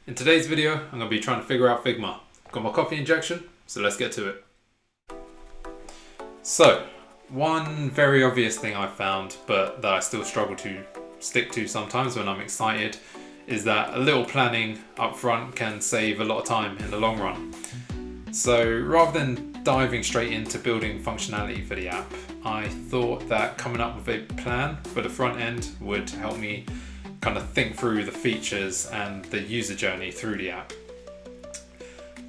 In today's video, I'm going to be trying to figure out Figma. Got my coffee injection, so let's get to it. So, one very obvious thing I found, but that I still struggle to stick to sometimes when I'm excited, is that a little planning up front can save a lot of time in the long run. So rather than diving straight into building functionality for the app, I thought that coming up with a plan for the front end would help me kind of think through the features and the user journey through the app.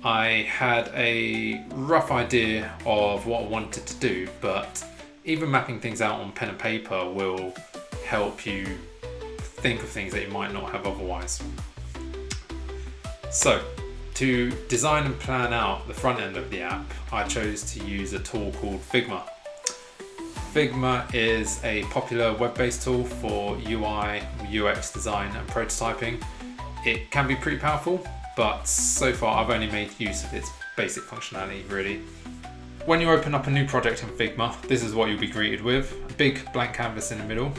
I had a rough idea of what I wanted to do, but even mapping things out on pen and paper will help you think of things that you might not have otherwise. So, to design and plan out the front end of the app, I chose to use a tool called Figma. Figma is a popular web-based tool for UI, UX design and prototyping. It can be pretty powerful, but so far I've only made use of its basic functionality really. When you open up a new project in Figma, this is what you'll be greeted with. A big blank canvas in the middle,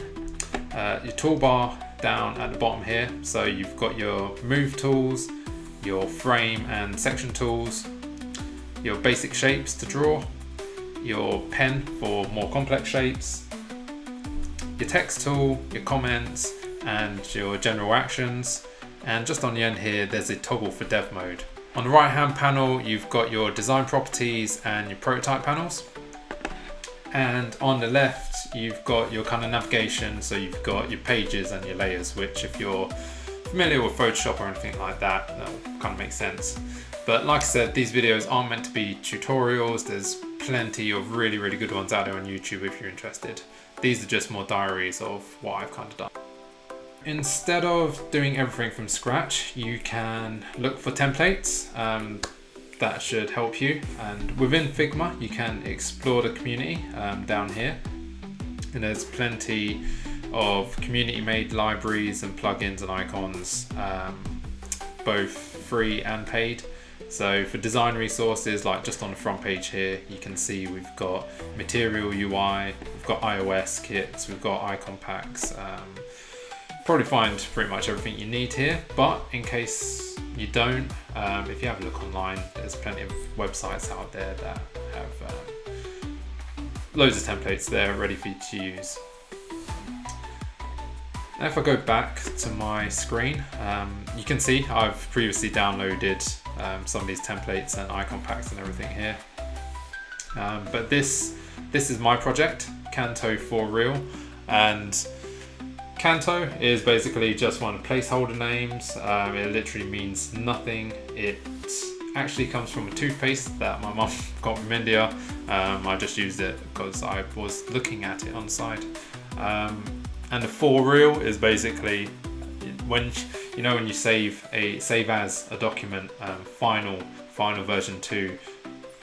your toolbar down at the bottom here. So you've got your move tools, your frame and section tools, your basic shapes to draw, your pen for more complex shapes, your text tool, your comments, and your general actions. And just on the end here, there's a toggle for dev mode. On the right hand panel, you've got your design properties and your prototype panels. And on the left, you've got your kind of navigation. So you've got your pages and your layers, which if you're familiar with Photoshop or anything like that, that'll kind of make sense. But like I said, these videos aren't meant to be tutorials. There's plenty of really good ones out there on YouTube if you're interested. These are just more diaries of what I've kind of done. Instead of doing everything from scratch, you can look for templates. That should help you. And within Figma, you can explore the community down here. And there's plenty of community-made libraries and plugins and icons, both free and paid. So for design resources, like just on the front page here, you can see we've got Material UI, we've got iOS kits, we've got icon packs. Probably find pretty much everything you need here, but in case you don't, if you have a look online, there's plenty of websites out there that have loads of templates there ready for you to use. Now if I go back to my screen, you can see I've previously downloaded some of these templates and icon packs and everything here. But this is my project, Canto for Real, and Canto is basically just one of the placeholder names. It literally means nothing. It actually comes from a toothpaste that my mum got from India. I just used it because I was looking at it on the side. And the for real is basically when you save as a document, final version 2,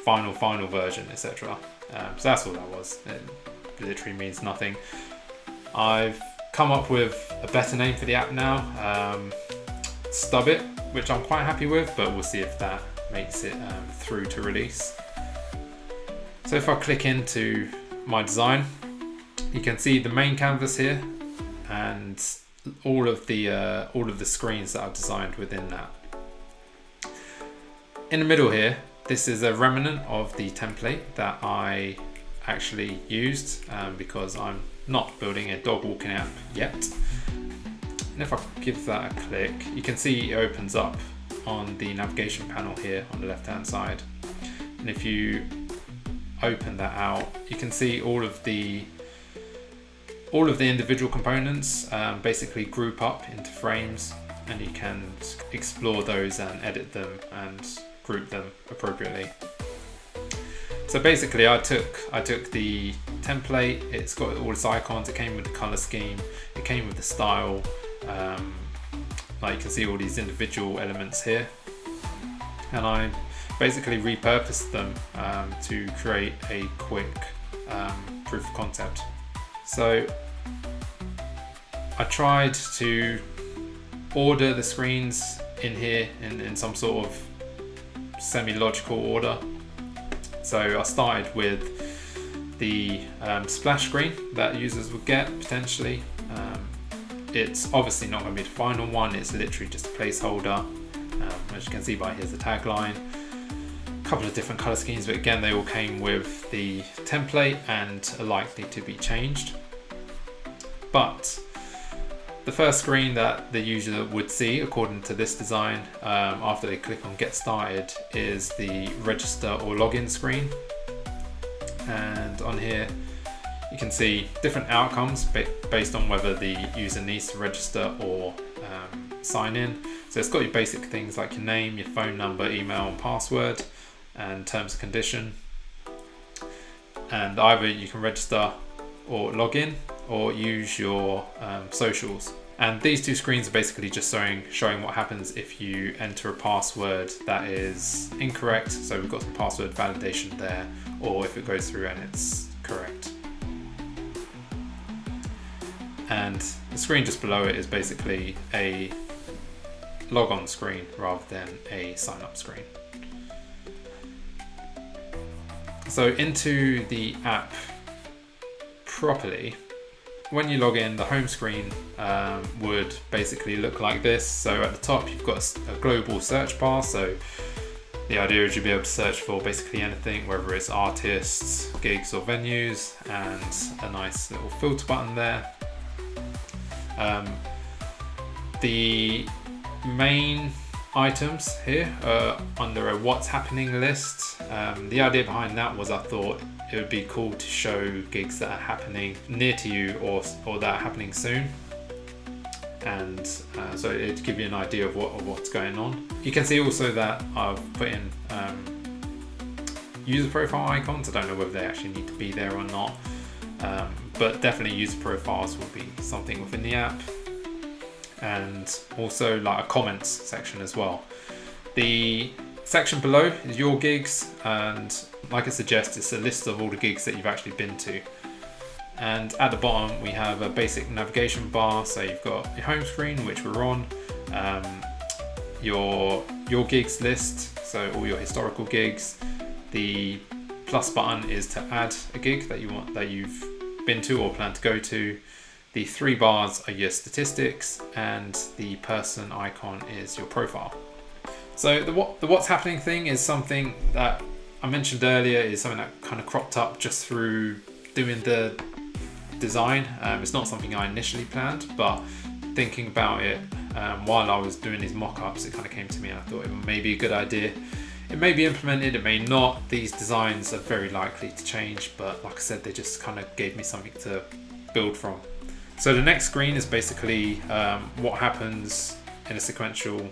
final version, etc. So that's all that was. It literally means nothing. I've come up with a better name for the app now, Stub It, which I'm quite happy with, but we'll see if that makes it through to release. So if I click into my design, you can see the main canvas here and all of the screens that I've designed within that. In the middle here, this is a remnant of the template that I actually used because I'm not building a dog walking app yet. And if I give that a click, you can see it opens up on the navigation panel here on the left hand side. And if you open that out, you can see all of the individual components basically group up into frames, and you can explore those and edit them and group them appropriately. So basically I took the template, it's got all its icons, it came with the color scheme, it came with the style, like you can see all these individual elements here, and I basically repurposed them to create a quick proof of concept. So I tried to order the screens in here in some sort of semi-logical order. So I started with the splash screen that users would get potentially. It's obviously not going to be the final one, it's literally just a placeholder. As you can see by here's the tagline, a couple of different color schemes, but again they all came with the template and are likely to be changed. But the first screen that the user would see according to this design after they click on get started is the register or login screen. And on here you can see different outcomes based on whether the user needs to register or sign in. So it's got your basic things like your name, your phone number, email and password, and terms and condition. And either you can register or log in or use your socials. And these two screens are basically just showing what happens if you enter a password that is incorrect. So we've got some password validation there, or if it goes through and it's correct. And the screen just below it is basically a log on screen rather than a sign up screen. So into the app properly, when you log in, the home screen would basically look like this. So at the top you've got a global search bar, so the idea is you'll be able to search for basically anything, whether it's artists, gigs or venues, and a nice little filter button there. The main items here are under a what's happening list. The idea behind that was I thought it would be cool to show gigs that are happening near to you or that are happening soon, and so it'd give you an idea of what's going on. You can see also that I've put in user profile icons. I don't know whether they actually need to be there or not, but definitely user profiles will be something within the app, and also like a comments section as well. The section below is your gigs, and like it suggests, it's a list of all the gigs that you've actually been to. And at the bottom we have a basic navigation bar, so you've got your home screen, which we're on, your gigs list, so all your historical gigs. The plus button is to add a gig that you've been to or plan to go to. The three bars are your statistics, and the person icon is your profile. So the what's happening thing is something that I mentioned earlier, is something that kind of cropped up just through doing the design. It's not something I initially planned, but thinking about it while I was doing these mock-ups, it kind of came to me and I thought it may be a good idea. It may be implemented, it may not. These designs are very likely to change, but like I said, they just kind of gave me something to build from. So the next screen is basically what happens in a sequential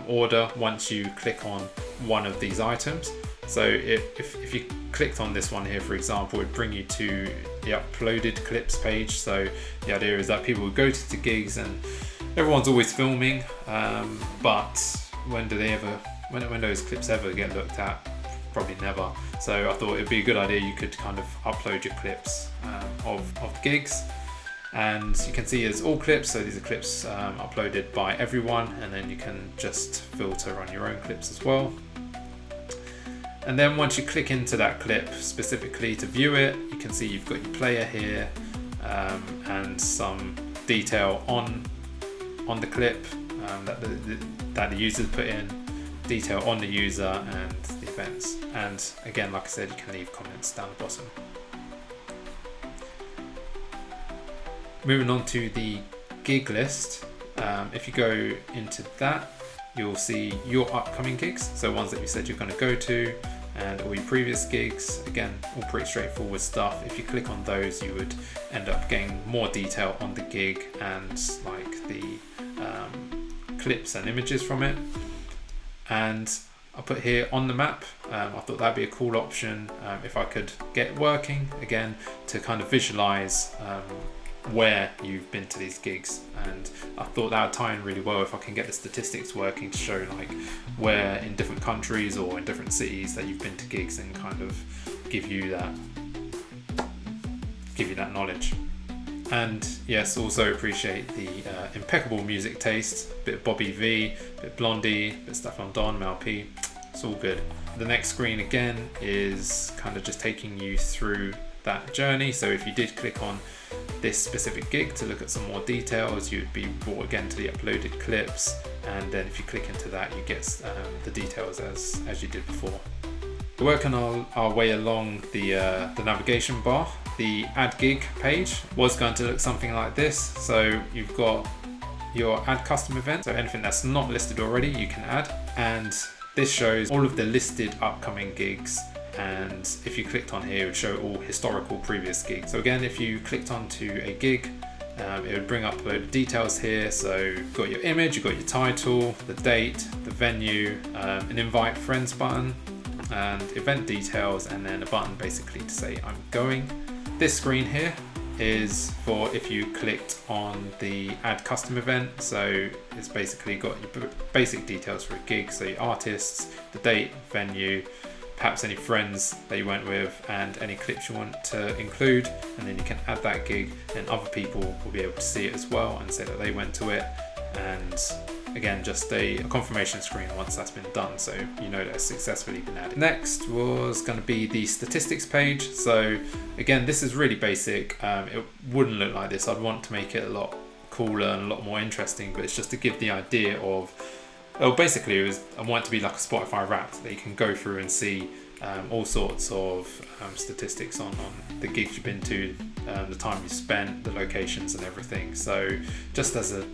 order once you click on one of these items. So if you clicked on this one here, for example, it would bring you to the uploaded clips page. So the idea is that people would go to the gigs, and everyone's always filming, but when those clips ever get looked at? Probably never. So I thought it'd be a good idea you could kind of upload your clips of the gigs. And you can see it's all clips, so these are clips uploaded by everyone, and then you can just filter on your own clips as well. And then once you click into that clip specifically to view it, you can see you've got your player here, and some detail on the clip that the user's put in, detail on the user and the events. And again, like I said, you can leave comments down the bottom. Moving on to the gig list, if you go into that, you'll see your upcoming gigs, so ones that you said you're going to go to, and all your previous gigs. Again, all pretty straightforward stuff. If you click on those, you would end up getting more detail on the gig and like the clips and images from it. And I'll put here on the map. I thought that'd be a cool option if I could get it working again, to kind of visualize where you've been to these gigs. And I thought that would tie in really well if I can get the statistics working to show like where in different countries or in different cities that you've been to gigs, and kind of give you that knowledge. And yes, also appreciate the impeccable music taste, bit of Bobby V, bit Blondie, bit Stefflon Don, Mel P, it's all good. The next screen again is kind of just taking you through that journey. So if you did click on this specific gig to look at some more details, you'd be brought again to the uploaded clips, and then if you click into that, you get the details as you did before. Working our way along the navigation bar, the add gig page was going to look something like this. So you've got your add custom event, so anything that's not listed already you can add, and this shows all of the listed upcoming gigs, and if you clicked on here it would show all historical previous gigs. So again, if you clicked onto a gig, it would bring up a load of details here. So you've got your image, you've got your title, the date, the venue, an invite friends button, and event details, and then a button basically to say I'm going. This screen here is for if you clicked on the add custom event. So it's basically got your basic details for a gig, so your artists, the date, venue, perhaps any friends that you went with, and any clips you want to include, and then you can add that gig and other people will be able to see it as well and say that they went to it. And again, just a confirmation screen once that's been done, so you know that it's successfully been added. Next was going to be the statistics page. So again, this is really basic. It wouldn't look like this. I'd want to make it a lot cooler and a lot more interesting, but it's just to give the idea of, well, basically I want it to be like a Spotify Wrapped that you can go through and see all sorts of statistics on the gigs you've been to, the time you spent, the locations and everything. So just as a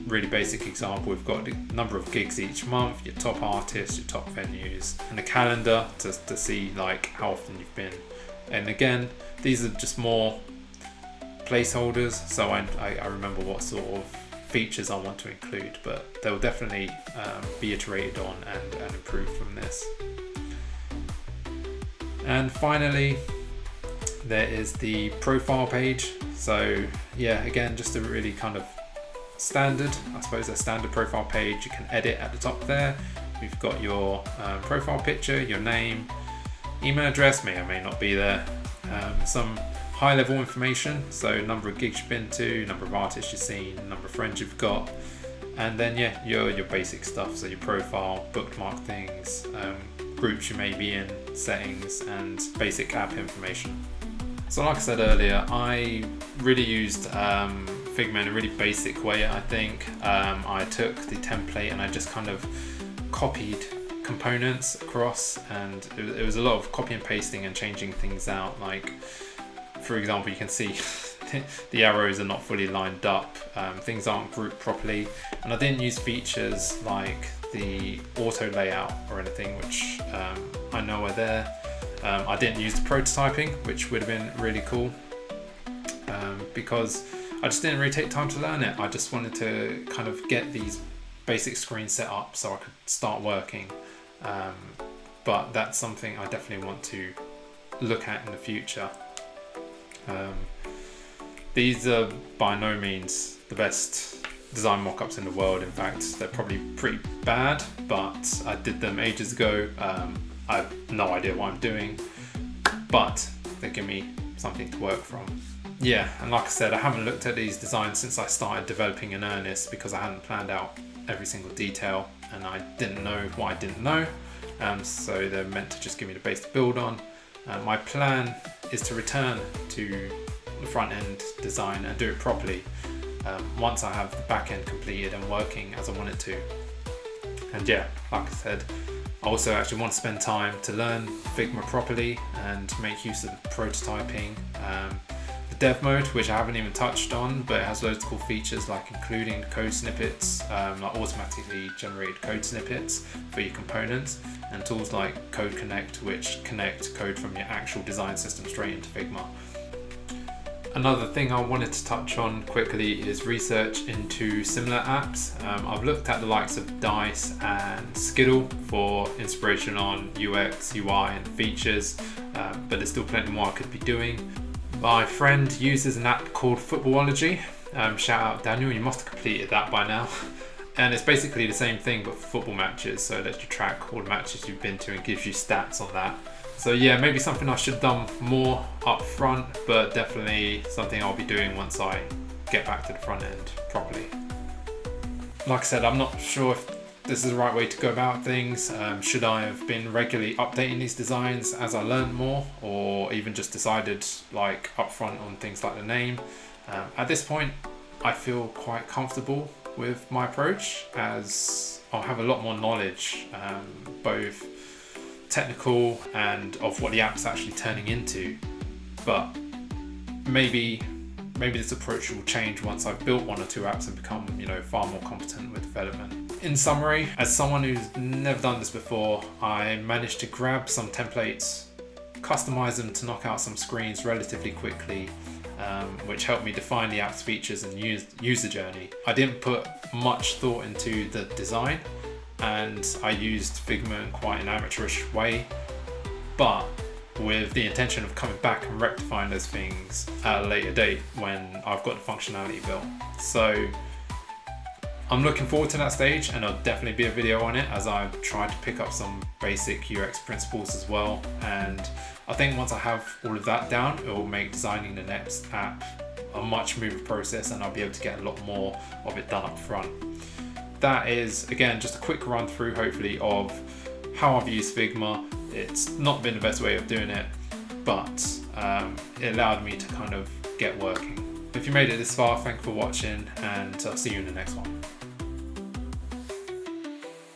really basic example, we've got the number of gigs each month, your top artists, your top venues, and a calendar to see like how often you've been. And again, these are just more placeholders, so I remember what sort of features I want to include, but they'll definitely be iterated on and improved from this. And finally, there is the profile page. So yeah, again, just a really kind of standard, I suppose, a standard profile page. You can edit at the top there. We've got your profile picture, your name, email address may or may not be there, some high level information, so number of gigs you've been to, number of artists you've seen, number of friends you've got, and then yeah, your basic stuff, so your profile, bookmark things, groups you may be in, settings, and basic app information. So like I said earlier, I really used Figma in a really basic way. I think I took the template and I just kind of copied components across, and it was a lot of copy and pasting and changing things out. Like, for example, you can see the arrows are not fully lined up, things aren't grouped properly, and I didn't use features like the auto layout or anything, which I know are there. I didn't use the prototyping, which would have been really cool, because I just didn't really take time to learn it. I just wanted to kind of get these basic screens set up so I could start working, but that's something I definitely want to look at in the future. These are by no means the best design mockups in the world. In fact, they're probably pretty bad, but I did them ages ago. I have no idea what I'm doing, but they give me something to work from. Yeah, and like I said, I haven't looked at these designs since I started developing in earnest, because I hadn't planned out every single detail and I didn't know what I didn't know. So they're meant to just give me the base to build on. My plan is to return to the front end design and do it properly once I have the back end completed and working as I want it to. And yeah, like I said, I also actually want to spend time to learn Figma properly and make use of the prototyping. The dev mode, which I haven't even touched on, but it has loads of cool features like including code snippets, like automatically generated code snippets for your components, and tools like Code Connect, which connect code from your actual design system straight into Figma. Another thing I wanted to touch on quickly is research into similar apps. I've looked at the likes of Dice and Skiddle for inspiration on UX, UI and features, but there's still plenty more I could be doing. My friend uses an app called Footballology. Shout out Daniel, you must have completed that by now. And it's basically the same thing but for football matches, so it lets you track all the matches you've been to and gives you stats on that. So yeah, maybe something I should have done more up front, but definitely something I'll be doing once I get back to the front end properly. Like I said, I'm not sure if this is the right way to go about things. Should I have been regularly updating these designs as I learned more, or even just decided like upfront on things like the name? At this point, I feel quite comfortable with my approach, as I'll have a lot more knowledge, both technical and of what the app's actually turning into. But maybe this approach will change once I've built 1 or 2 apps and become, far more competent with development. In summary, as someone who's never done this before, I managed to grab some templates, customize them to knock out some screens relatively quickly, which helped me define the app's features and user journey. I didn't put much thought into the design, and I used Figma in quite an amateurish way, but with the intention of coming back and rectifying those things at a later date when I've got the functionality built. So I'm looking forward to that stage, and there'll definitely be a video on it, as I've tried to pick up some basic UX principles as well. And I think once I have all of that down, it will make designing the next app a much smoother process, and I'll be able to get a lot more of it done up front. That is, again, just a quick run through, hopefully, of how I've used Figma. It's not been the best way of doing it, but it allowed me to kind of get working. If you made it this far, thank you for watching, and I'll see you in the next one.